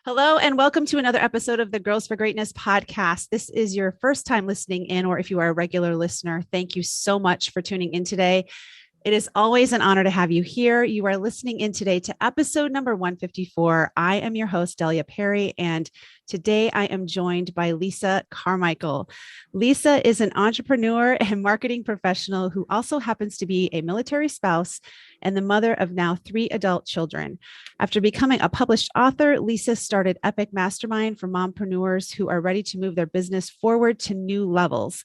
Hello, and welcome to another episode of the Girls for Greatness podcast. This is your first time listening in, or if you are a regular listener, thank you so much for tuning in today. It is always an honor to have you here. You are listening in today to episode number 154. I am your host, Delia Perry, and today I am joined by Lisa Carmichael. Lisa is an entrepreneur and marketing professional who also happens to be a military spouse and the mother of now 3 adult children. After becoming a published author, Lisa started Epic Mastermind for mompreneurs who are ready to move their business forward to new levels.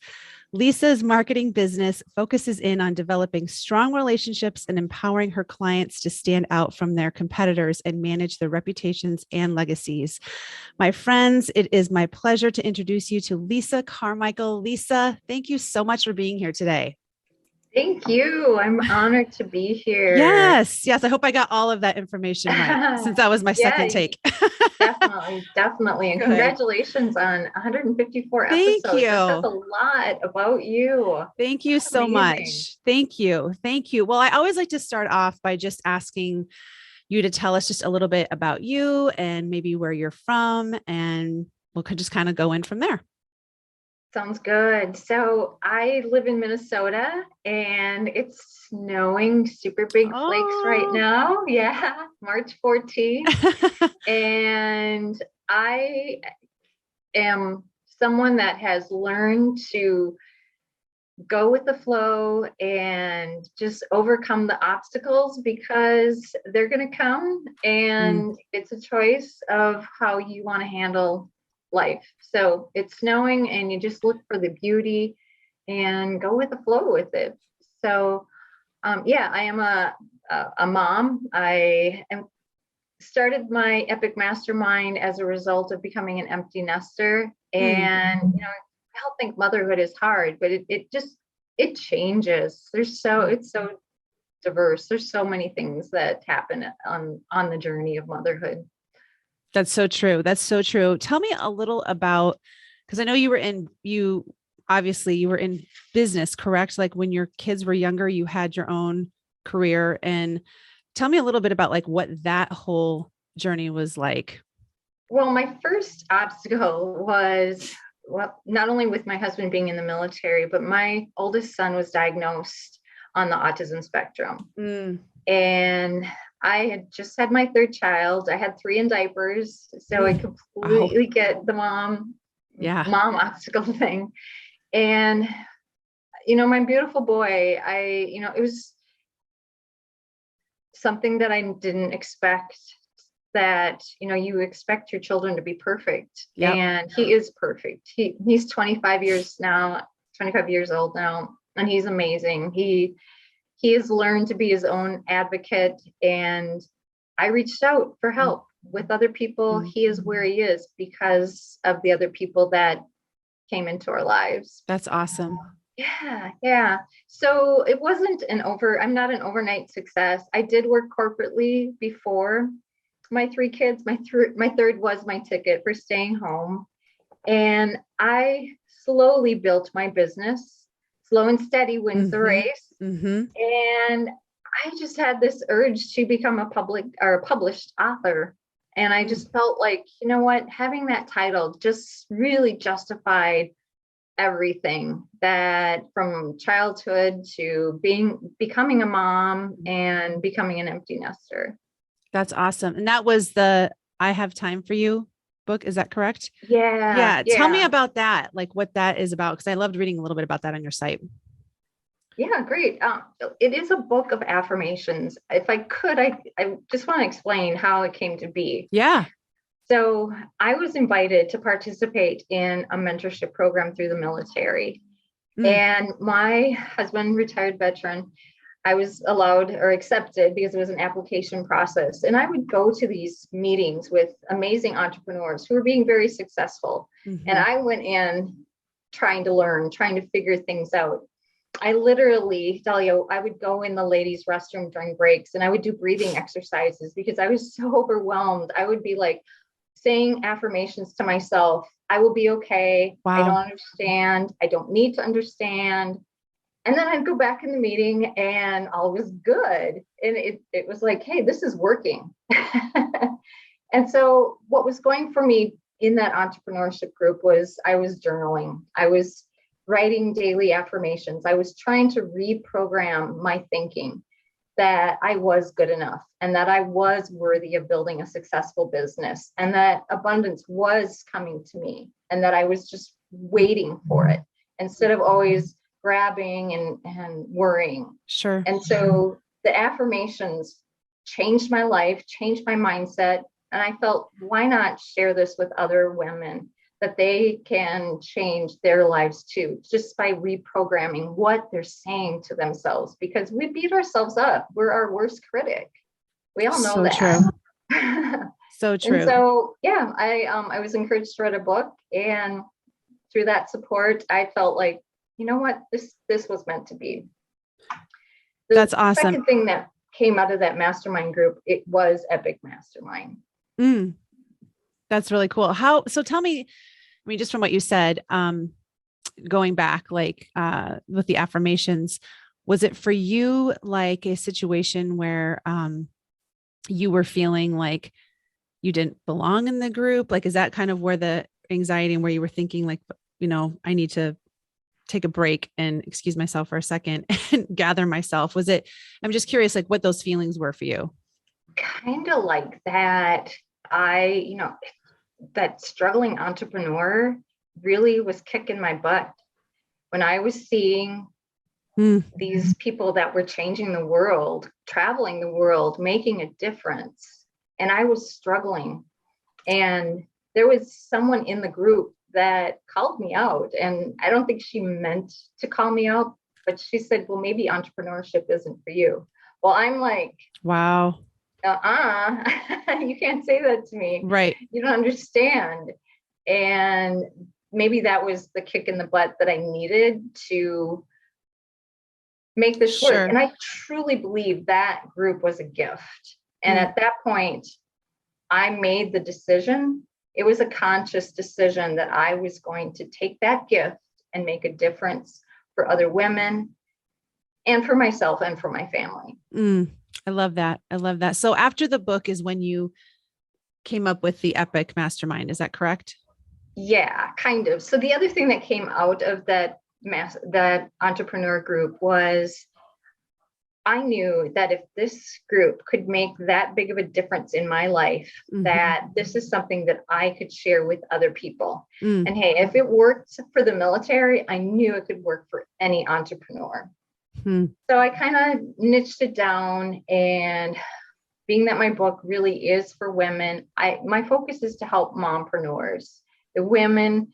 Lisa's marketing business focuses in on developing strong relationships and empowering her clients to stand out from their competitors and manage their reputations and legacies. My friends, it is my pleasure to introduce you to Lisa Carmichael. Lisa, thank you so much for being here today. Thank you. I'm honored to be here. Yes. I hope I got all of that information right, since that was my second take. Definitely. And Good. Congratulations on 154 Thank episodes. you. That says a lot about you. Thank you That's so amazing. much. Thank you. Well, I always like to start off by just asking you to tell us just a little bit about you and maybe where you're from, and we could just kind of go in from there. Sounds good. So I live in Minnesota and it's snowing super big flakes right now. Yeah, March 14th. And I am someone that has learned to go with the flow and just overcome the obstacles because they're going to come, and it's a choice of how you want to handle life. So it's snowing and you just look for the beauty and go with the flow with it. So I am a mom. I started my Epic Mastermind as a result of becoming an empty nester. And, I don't think motherhood is hard, but it changes. It's so diverse. There's so many things that happen on the journey of motherhood. That's so true. Tell me a little about, because I know you were in business, correct? Like when your kids were younger, you had your own career, and tell me a little bit about like what that whole journey was like. Well, my first obstacle was, not only with my husband being in the military, but my oldest son was diagnosed on the autism spectrum. And I had just had my third child. I had 3 in diapers. So I completely get the mom obstacle thing. And, my beautiful boy, it was something that I didn't expect, that, you expect your children to be perfect. Yep. And he is perfect. He's 25 years old now, and he's amazing. He has learned to be his own advocate, and I reached out for help with other people. He is where he is because of the other people that came into our lives. That's awesome. Yeah. So it wasn't I'm not an overnight success. I did work corporately before my 3 kids. My third was my ticket for staying home. And I slowly built my business. Slow and steady wins the race. And I just had this urge to become a published author. And I just felt like, having that title just really justified everything, that from childhood to becoming a mom and becoming an empty nester. That's awesome. And that was the I Have Time for You book. Is that correct? Yeah. Tell me about that, like what that is about, because I loved reading a little bit about that on your site. Yeah, great. It is a book of affirmations. If I could, I just want to explain how it came to be. Yeah. So I was invited to participate in a mentorship program through the military. And my husband, retired veteran, I was allowed or accepted because it was an application process. And I would go to these meetings with amazing entrepreneurs who were being very successful. And I went in trying to learn, trying to figure things out. I literally, Delia, I would go in the ladies' restroom during breaks and I would do breathing exercises because I was so overwhelmed. I would be like saying affirmations to myself. I will be okay. Wow. I don't understand. I don't need to understand. And then I'd go back in the meeting and all was good. And it was like, hey, this is working. And so what was going for me in that entrepreneurship group was I was journaling. I was writing daily affirmations. I was trying to reprogram my thinking that I was good enough and that I was worthy of building a successful business and that abundance was coming to me and that I was just waiting for it instead of always grabbing and worrying. Sure. And so the affirmations changed my life, changed my mindset. And I felt, why not share this with other women that they can change their lives too, just by reprogramming what they're saying to themselves, because we beat ourselves up. We're our worst critic. We all know So that. True. So true. And so, yeah, I was encouraged to write a book, and through that support, I felt like, you know what, this was meant to be. That's awesome. The second thing that came out of that mastermind group, it was Epic Mastermind. That's really cool. So tell me, I mean, just from what you said, going back, like, with the affirmations, was it for you like a situation where, you were feeling like you didn't belong in the group? Like, is that kind of where the anxiety and where you were thinking like, I need to take a break and excuse myself for a second and gather myself? I'm just curious, like what those feelings were for you. Kind of like that. That struggling entrepreneur really was kicking my butt when I was seeing these people that were changing the world, traveling the world, making a difference. And I was struggling. And there was someone in the group that called me out. And I don't think she meant to call me out, but she said, well, maybe entrepreneurship isn't for you. Well, I'm like, wow. You can't say that to me. Right. You don't understand. And maybe that was the kick in the butt that I needed to make this work. And I truly believe that group was a gift. And at that point, I made the decision. It was a conscious decision that I was going to take that gift and make a difference for other women and for myself and for my family. I love that. I love that. So after the book is when you came up with the Epic Mastermind. Is that correct? Yeah, kind of. So the other thing that came out of that entrepreneur group was I knew that if this group could make that big of a difference in my life, that this is something that I could share with other people. And hey, if it worked for the military, I knew it could work for any entrepreneur. So I kind of niched it down, and being that my book really is for women, my focus is to help mompreneurs, the women,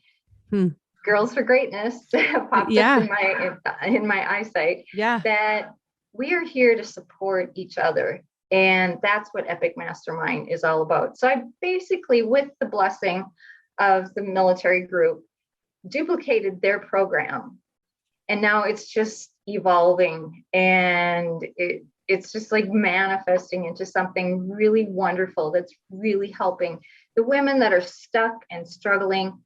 Girls for Greatness popped up in my eyesight. Yeah. That we are here to support each other. And that's what Epic Mastermind is all about. So I basically, with the blessing of the military group, duplicated their program. And now it's just evolving, and it's just like manifesting into something really wonderful that's really helping the women that are stuck and struggling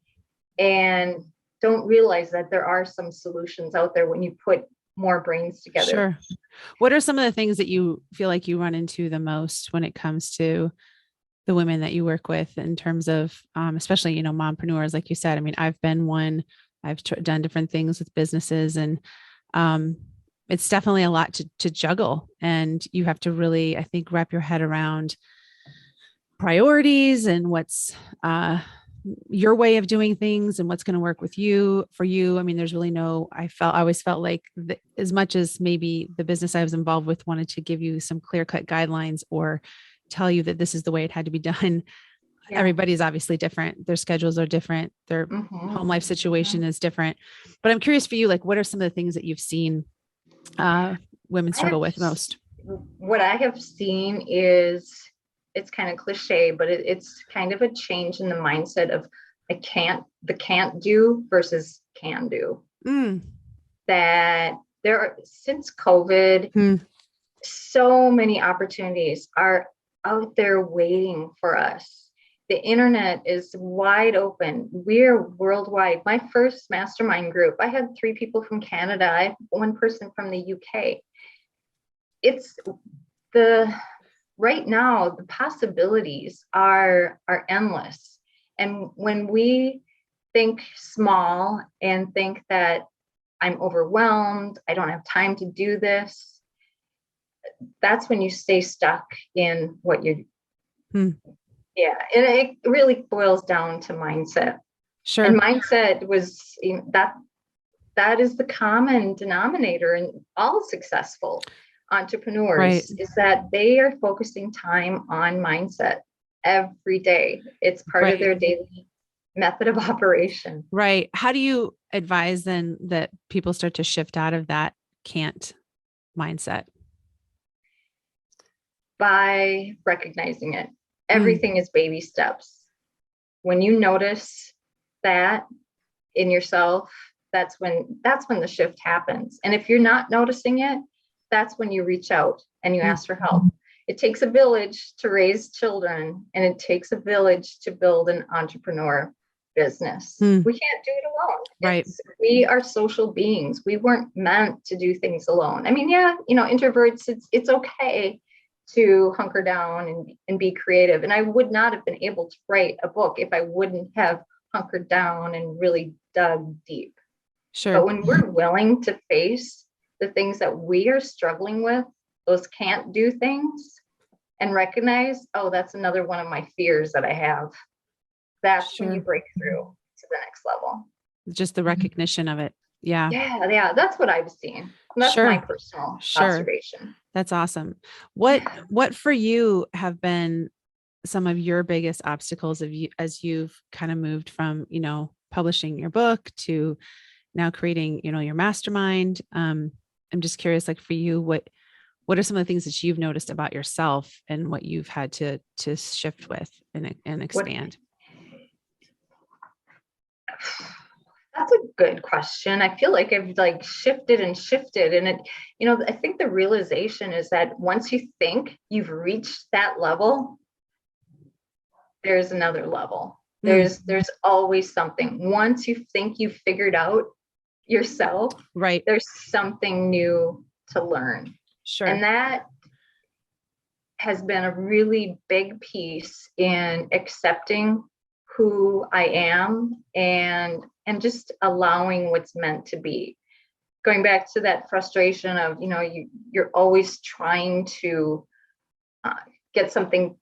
and don't realize that there are some solutions out there when you put more brains together. Sure. What are some of the things that you feel like you run into the most when it comes to the women that you work with in terms of, especially, mompreneurs, like you said? I mean, I've been one. I've done different things with businesses, and it's definitely a lot to juggle. And you have to really, I think, wrap your head around priorities and what's your way of doing things and what's going to work for you. I mean, there's really I always felt like as much as maybe the business I was involved with wanted to give you some clear-cut guidelines or tell you that this is the way it had to be done. Yeah. Everybody's obviously different. Their schedules are different. Their home life situation is different. But I'm curious for you, like, what are some of the things that you've seen women struggle with most? What I have seen is, it's kind of cliche, but it's kind of a change in the mindset of the can't do versus can do. That there are, since COVID, so many opportunities are out there waiting for us. The internet is wide open. We're worldwide. My first mastermind group, I had 3 people from Canada. I had 1 person from the UK. It's the right now the possibilities are endless. And when we think small and think that I'm overwhelmed, I don't have time to do this, that's when you stay stuck in what you're. Hmm. Yeah, and it really boils down to mindset. Sure. And mindset was that is the common denominator in all successful entrepreneurs, Right. is that they are focusing time on mindset every day. It's part of Right. their daily method of operation. Right. How do you advise then that people start to shift out of that can't mindset? By recognizing it. Mm, Everything is baby steps. When you notice that in yourself, that's when the shift happens. And if you're not noticing it, that's when you reach out and you ask for help. It takes a village to raise children, and it takes a village to build an entrepreneur business. mm, We can't do it alone. right. We are social beings. We weren't meant to do things alone. I mean, yeah, introverts, it's okay to hunker down and be creative. And I would not have been able to write a book if I wouldn't have hunkered down and really dug deep. Sure. But when we're willing to face the things that we are struggling with, those can't do things, and recognize, oh, that's another one of my fears that I have, that's when you Sure. break through to the next level. Just the recognition of it. Yeah. Yeah, that's what I've seen. That's my Sure. personal Sure. observation. That's awesome. What for you have been some of your biggest obstacles as you've kind of moved from, publishing your book to now creating, your mastermind? I'm just curious, like for you, what are some of the things that you've noticed about yourself and what you've had to shift with and expand? That's a good question. I feel like I've shifted and shifted. And I think the realization is that once you think you've reached that level, there's another level. There's always something. Once you think you've figured out yourself, right, there's something new to learn. Sure. And that has been a really big piece in accepting who I am and just allowing what's meant to be. Going back to that frustration of, you're always trying to get something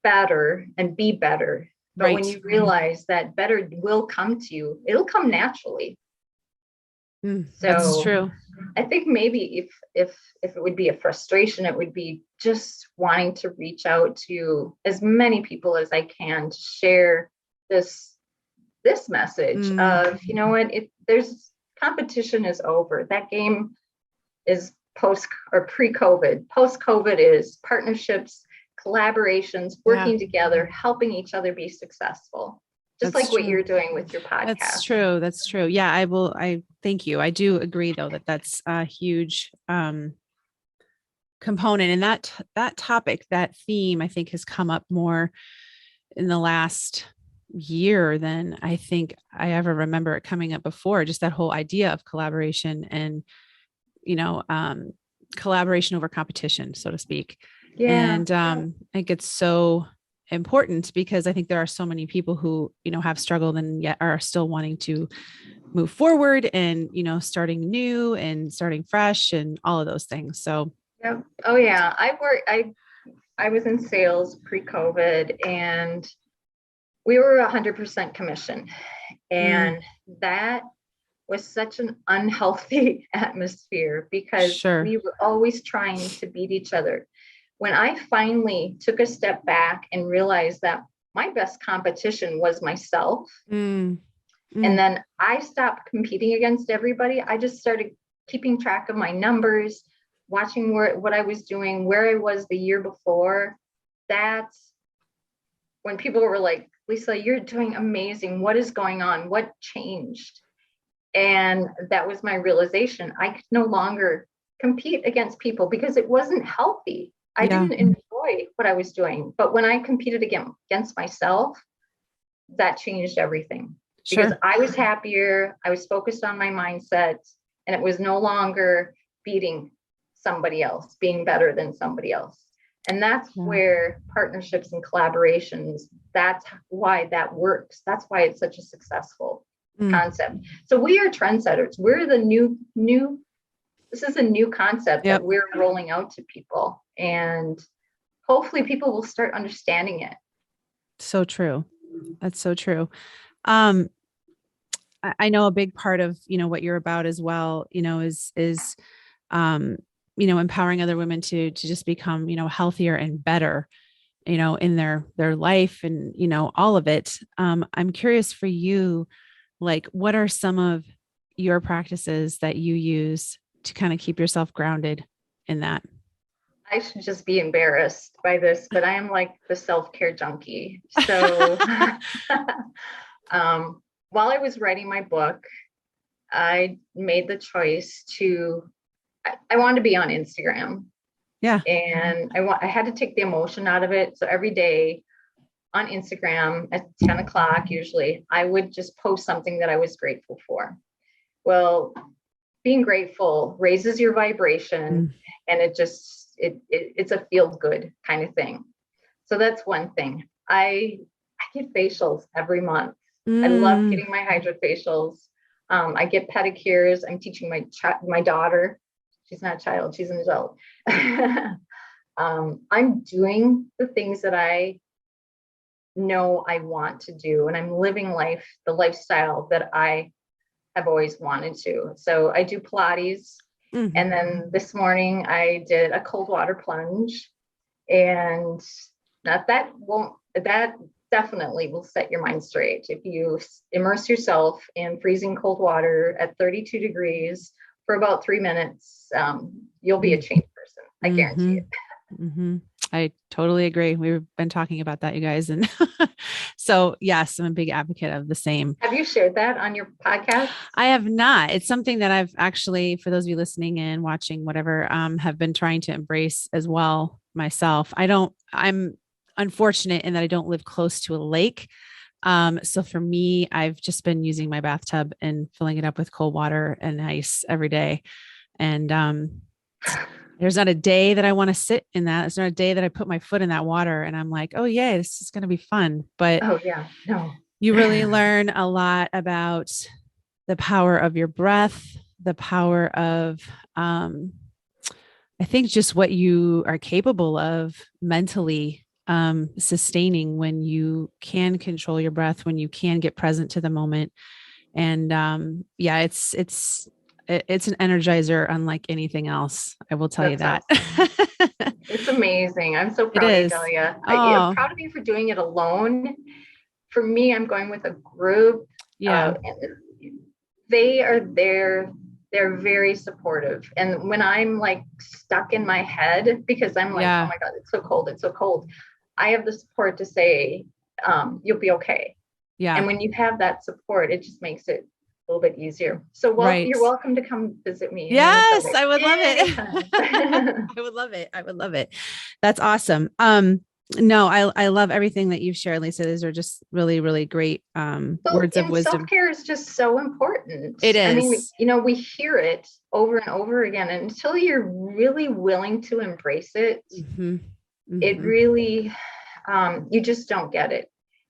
better and be better. But Right. when you realize that better will come to you, it'll come naturally. That's true. I think maybe if it would be a frustration, it would be just wanting to reach out to as many people as I can to share this message of, there's competition is over. That game is post or pre-COVID. Post-COVID is partnerships, collaborations, working together, helping each other be successful. Just That's like what true. you're doing with your podcast. That's true. Yeah, I thank you. I do agree though that that's a huge component, and that topic, that theme, I think has come up more in the last year than I think I ever remember it coming up before. Just that whole idea of collaboration and, collaboration over competition, so to speak. Yeah. And I think it's so important because I think there are so many people who, have struggled and yet are still wanting to move forward and, starting new and starting fresh and all of those things. So, yeah. Oh yeah. I was in sales pre-COVID, and we were 100% commission. And that was such an unhealthy atmosphere because we were always trying to beat each other. When I finally took a step back and realized that my best competition was myself, and then I stopped competing against everybody, I just started keeping track of my numbers, watching what I was doing, where I was the year before. That's when people were like, Lisa, you're doing amazing. What is going on? What changed? And that was my realization. I could no longer compete against people because it wasn't healthy. I didn't enjoy what I was doing. But when I competed against myself, that changed everything. Because I was happier. I was focused on my mindset, and it was no longer beating somebody else, being better than somebody else. And that's Yeah. where partnerships and collaborations, that's why that works. That's why it's such a successful concept. So we are trendsetters. We're the this is a new concept that we're rolling out to people. And hopefully people will start understanding it. So true. That's so true. I know a big part of, what you're about as well, is, empowering other women to just become, healthier and better, in their life and, all of it. I'm curious for you, like, what are some of your practices that you use to kind of keep yourself grounded in that? I should just be embarrassed by this, but I am like the self-care junkie. So while I was writing my book, I made the choice I wanted to be on Instagram. Yeah. And I had to take the emotion out of it. So every day on Instagram at 10 o'clock, usually, I would just post something that I was grateful for. Well, being grateful raises your vibration, and it's a feel good kind of thing. So that's one thing. I get facials every month. I love getting my hydrofacials. I get pedicures. I'm teaching my daughter. She's not a child, she's an adult. I'm doing the things that I know I want to do, and I'm living the lifestyle that I have always wanted to. So I do Pilates. And then this morning I did a cold water plunge, and that definitely will set your mind straight. If you immerse yourself in freezing cold water at 32 degrees for about 3 minutes, you'll be a changed person. I guarantee it. I totally agree. We've been talking about that, you guys. And so, yes, I'm a big advocate of the same. Have you shared that on your podcast? I have not. It's something that I've actually, for those of you listening and watching, whatever, have been trying to embrace as well myself. I'm unfortunate in that I don't live close to a lake. So for me, I've just been using my bathtub and filling it up with cold water and ice every day. And, there's not a day that I want to sit in that. There's not a day that I put my foot in that water and I'm like, oh yeah, this is going to be fun. But oh yeah, no, you really learn a lot about the power of your breath, the power of, I think just what you are capable of mentally, sustaining when you can control your breath, when you can get present to the moment. And, yeah, it's an energizer unlike anything else. I will tell you that. Awesome. It's amazing. I'm so proud of you, Delia. I'm proud of you for doing it alone. For me, I'm going with a group. Yeah. They are there. They're very supportive. And when I'm like stuck in my head, because I'm like, oh my God, it's so cold. It's so cold. I have the support to say, you'll be okay. Yeah. And when you have that support, it just makes it a little bit easier. So you're welcome to come visit me. Yes, I would love it. I would love it. I would love it. That's awesome. No, I love everything that you've shared, Lisa. These are just really, really great words of wisdom. Self-care is just so important. It is. I mean, we hear it over and over again, and until you're really willing to embrace it, it really, you just don't get it.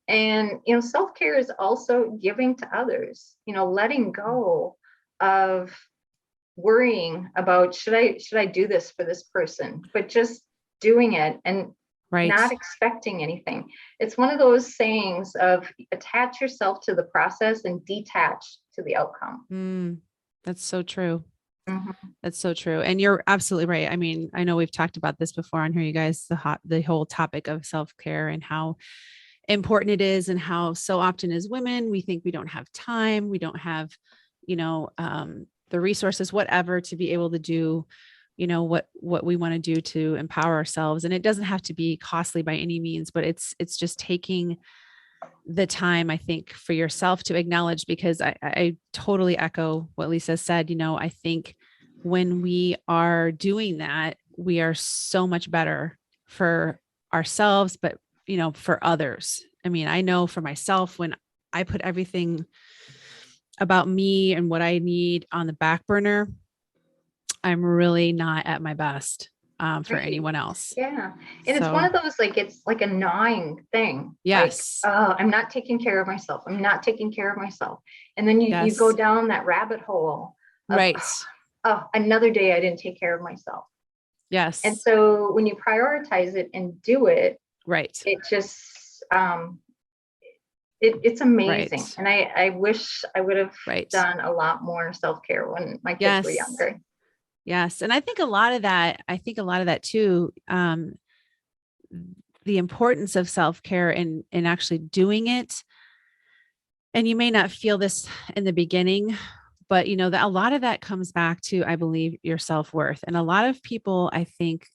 And, self-care is also giving to others, letting go of worrying about, should I do this for this person, but just doing it and not expecting anything. It's one of those sayings of attach yourself to the process and detach to the outcome. That's so true. That's so true. And you're absolutely right. I mean, I know we've talked about this before on here, you guys, the whole topic of self-care and how important it is, and how so often as women, we think we don't have time. We don't have, the resources, whatever, to be able to do, what we want to do to empower ourselves. And it doesn't have to be costly by any means, but it's just taking the time, I think, for yourself to acknowledge, because I totally echo what Lisa said. I think when we are doing that, we are so much better for ourselves, but for others. I mean, I know for myself, when I put everything about me and what I need on the back burner, I'm really not at my best. for Right. anyone else. Yeah. And it's one So of those, like, it's like a gnawing thing. yes. Like, oh, I'm not taking care of myself. I'm not taking care of myself. And then you go Yes. down that rabbit hole of, Right. oh, another day I didn't take care of myself. And Yes. so when you prioritize it and do it, Right. it just, it's amazing. Right. And I wish I would have Right. done a lot more self-care when my kids were Yes. younger. Yes. And I think a lot of that too, the importance of self-care and actually doing it. And you may not feel this in the beginning, but you know that a lot of that comes back to, I believe, your self-worth. And a lot of people, I think,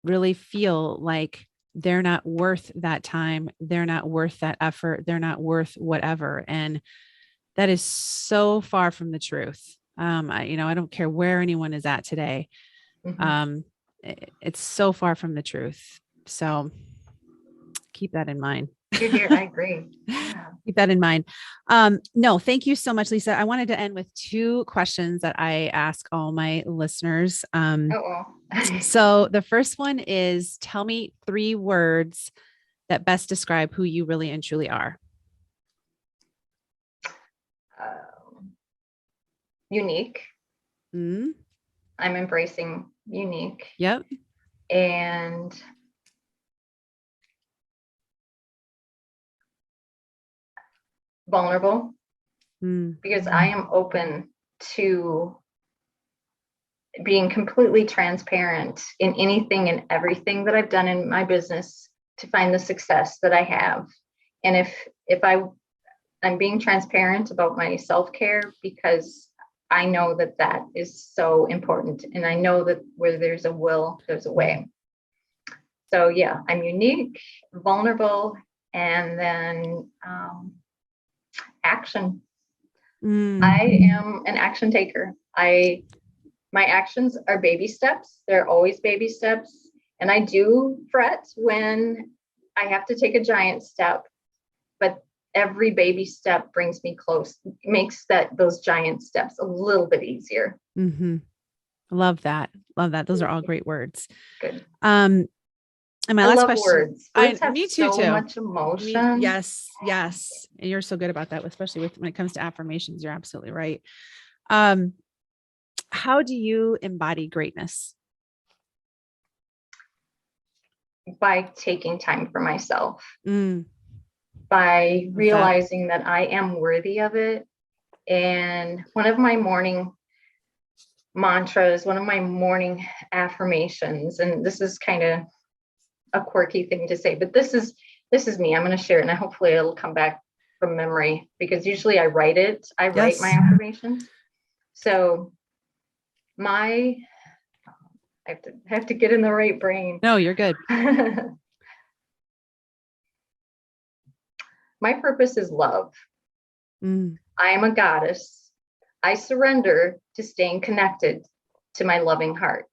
really feel like they're not worth that time. They're not worth that effort. They're not worth whatever. And that is so far from the truth. I don't care where anyone is at today. Mhm. It's so far from the truth. So keep that in mind. Here, I agree. Yeah. Keep that in mind. No, thank you so much, Lisa. I wanted to end with 2 questions that I ask all my listeners. Oh, So the first one is, tell me 3 words that best describe who you really and truly are. Unique. Mm, I'm embracing unique yep. and vulnerable, Mm, because I am open to being completely transparent in anything and everything that I've done in my business to find the success that I have. And if I'm being transparent about my self-care, because I know that that is so important. And I know that where there's a will, there's a way. So yeah, I'm unique, vulnerable, and then action. I am an action taker. My actions are baby steps. They're always baby steps. And I do fret when I have to take a giant step, but every baby step brings me close, makes those giant steps a little bit easier. mm-hmm. Love that. Love that. Those are all great words. Good. And my I last love question, words. Words have me too, so much emotion. Yes. Yes. And you're so good about that, especially when it comes to affirmations. You're absolutely right. How do you embody greatness? By taking time for myself, Mm, by love that. realizing that I am worthy of it. And one of my morning mantras, one of my morning affirmations, and this is kind of a quirky thing to say, but this is me. I'm going to share it, and hopefully it'll come back from memory, because usually I write it. I write my Yes. affirmations. So I have to get in the right brain. No, you're good. My purpose is love. Mm, I am a goddess. I surrender to staying connected to my loving heart.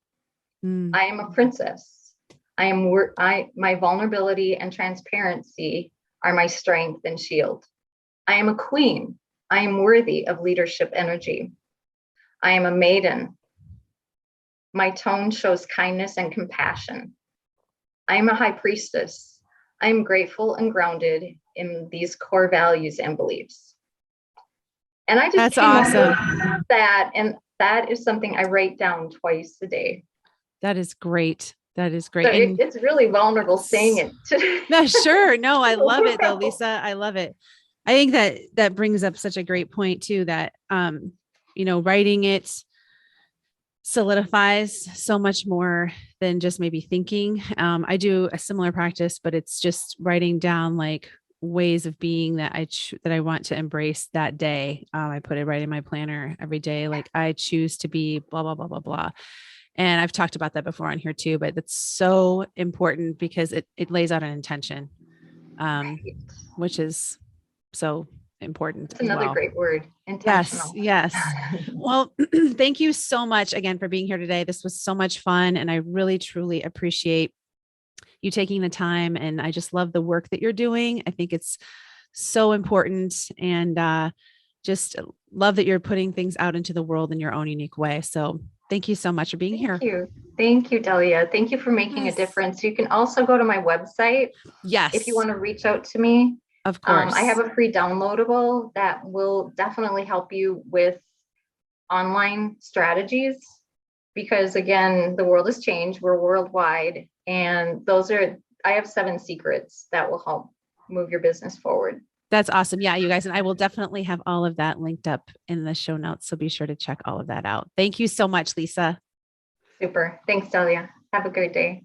mm, I am a princess. My vulnerability and transparency are my strength and shield. I am a queen. I am worthy of leadership energy. I am a maiden. My tone shows kindness and compassion. I am a high priestess. I am grateful and grounded in these core values and beliefs. And I just That's came up awesome. with that, and that is something I write down twice a day. That is great. That is great. So And it's really vulnerable saying it. no, sure. No, I love it though, Lisa. I love it. I think that brings up such a great point too, that, writing it solidifies so much more than just maybe thinking. I do a similar practice, but it's just writing down like ways of being that I want to embrace that day. I put it right in my planner every day. Like I choose to be blah, blah, blah, blah, blah. And I've talked about that before on here too, but that's so important because it lays out an intention, which is so important. That's another great word, intentional. Yes. Well, thank you so much again for being here today. This was so much fun. And I really, truly appreciate you taking the time. And I just love the work that you're doing. I think it's so important. And just love that you're putting things out into the world in your own unique way. So Thank you so much for being here. Thank you. Thank you, Delia. Thank you for making a Yes. difference. You can also go to my website Yes. if you want to reach out to me. Of course. I have a free downloadable that will definitely help you with online strategies because, again, the world has changed. We're worldwide. And I have 7 secrets that will help move your business forward. That's awesome. Yeah, you guys. And I will definitely have all of that linked up in the show notes. So be sure to check all of that out. Thank you so much, Lisa. Super. Thanks, Delia. Have a great day.